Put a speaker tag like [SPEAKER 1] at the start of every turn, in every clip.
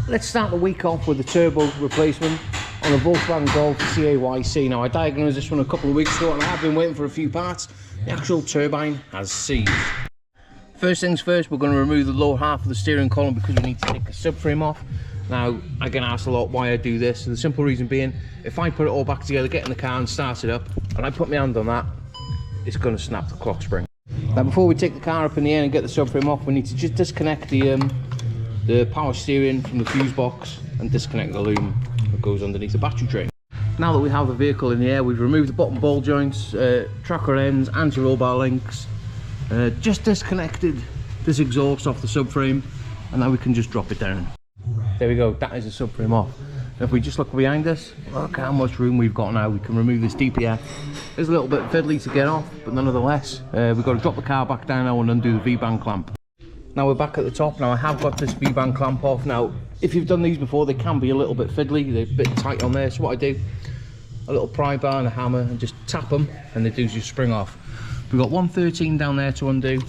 [SPEAKER 1] Let's start the week off with the turbo replacement on a Volkswagen Golf CAYC. Now I diagnosed this one a couple of weeks ago and I have been waiting for a few parts. The actual turbine has seized. First things first, we're going to remove the lower half of the steering column because we need to take the subframe off. Now I get asked a lot why I do this, and the simple reason being, if I put it all back together, get in the car and start it up, and I put my hand on that, it's going to snap the clock spring. Now before we take the car up in the air and get the subframe off, we need to just disconnect the power steering from the fuse box and disconnect the loom that goes underneath the battery tray. Now that we have the vehicle in the air, we've removed the bottom ball joints, tracker ends, anti-roll bar links, just disconnected this exhaust off the subframe, and now we can just drop it down. There we go, that is the subframe off. If we just look behind us, look how much room we've got now. We can remove this DPF. It's a little bit fiddly to get off, but nonetheless, we've got to drop the car back down now and undo the V-band clamp. Now we're back at the top. Now I have got this V-band clamp off. Now if you've done these before, they can be a little bit fiddly, they're a bit tight on there, so what I do, a little pry bar and a hammer and just tap them and they do just spring off. We've got 113 down there to undo,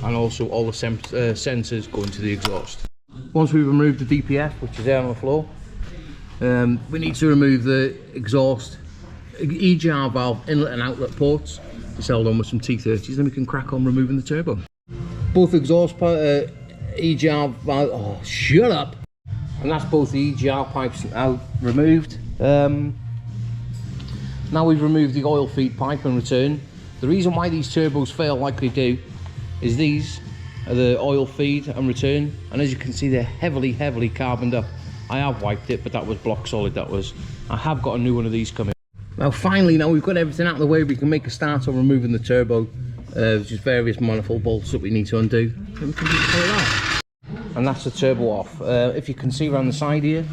[SPEAKER 1] and also all the sensors go into the exhaust. Once we've removed the DPF, which is there on the floor, we need to remove the exhaust EGR valve inlet and outlet ports. It's held on with some T30s, then we can crack on removing the turbo. Both exhaust EGR valve, oh shut up! And that's both the EGR pipes now removed. Now we've removed the oil feed pipe in return. The reason why these turbos fail like they do is these are the oil feed and return, and as you can see they're heavily carboned up. I have wiped it, but that was block solid. I have got a new one of these coming. Now finally, now we've got everything out of the way, we can make a start on removing the turbo. Just various manifold bolts that we need to undo, and we can just pull it off. And that's the turbo off. If you can see around the side here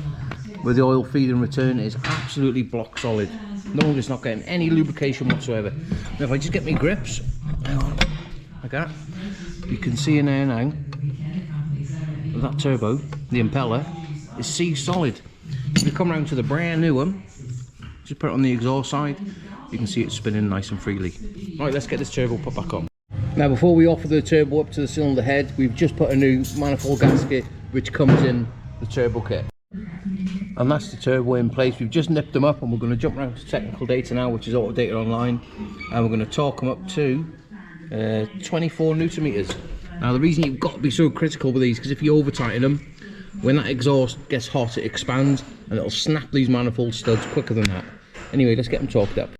[SPEAKER 1] where the oil feed and return is absolutely block solid. No, it's not getting any lubrication whatsoever. Now if I just get my grips, hang on, like that, you can see in there now that turbo, the impeller, is seized solid. If you come around to the brand new one, just put it on the exhaust side, you can see it spinning nice and freely. Right, let's get this turbo put back on. Now before we offer the turbo up to the cylinder head, we've just put a new manifold gasket which comes in the turbo kit. And that's the turbo in place. We've just nipped them up and we're going to jump around to technical data now, which is auto data online, and we're going to torque them up to 24 newton meters. Now the reason you've got to be so critical with these, because if you over tighten them, when that exhaust gets hot it expands and it'll snap these manifold studs quicker than that. Anyway, let's get them torqued up.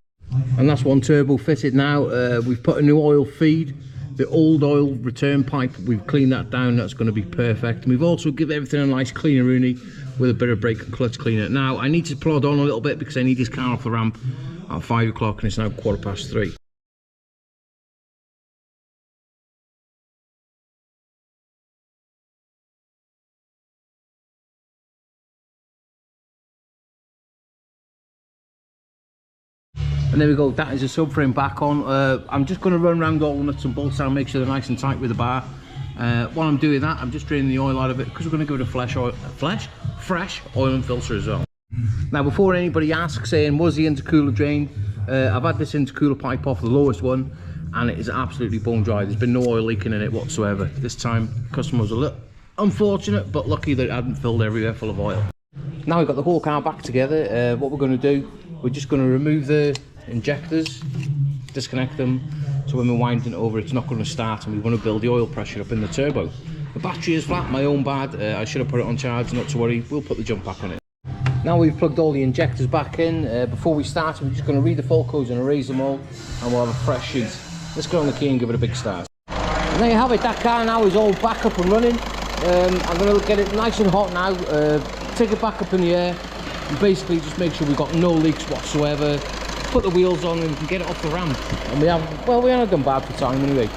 [SPEAKER 1] And that's one turbo fitted now. We've put a new oil feed. The old oil return pipe, we've cleaned that down, that's going to be perfect. And we've also given everything a nice cleaner rooney with a bit of brake and clutch cleaner. Now I need to plod on a little bit because I need this car off the ramp at 5 o'clock and it's now 3:15. And there we go, that is the subframe back on. I'm just going to run around all the nuts and bolts and make sure they're nice and tight with the bar. While I'm doing that, I'm just draining the oil out of it because we're going to give it a fresh oil and filter as well. Now before anybody asks saying, was the intercooler drained? I've had this intercooler pipe off, the lowest one, and it is absolutely bone dry. There's been no oil leaking in it whatsoever. This time, customer was a little unfortunate, but lucky that it hadn't filled everywhere full of oil. Now we've got the whole car back together. What we're going to do, we're just going to remove the injectors, disconnect them, so when we're winding it over it's not going to start, and we want to build the oil pressure up in the turbo. The battery is flat, my own bad. I should have put it on charge, not to worry, we'll put the jump pack on it. Now we've plugged all the injectors back in. Before we start, we're just going to read the fault codes and erase them all, and we'll have a fresh sheet. Let's go on the key and give it a big start. And there you have it, that car now is all back up and running. I'm going to get it nice and hot now, take it back up in the air, and basically just make sure we've got no leaks whatsoever. Put the wheels on and we can get it off the ramp. And we haven't done bad for time anyway.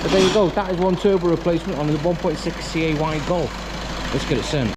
[SPEAKER 1] So there you go, that is one turbo replacement on the 1.6 CAY Golf. Let's get it sent.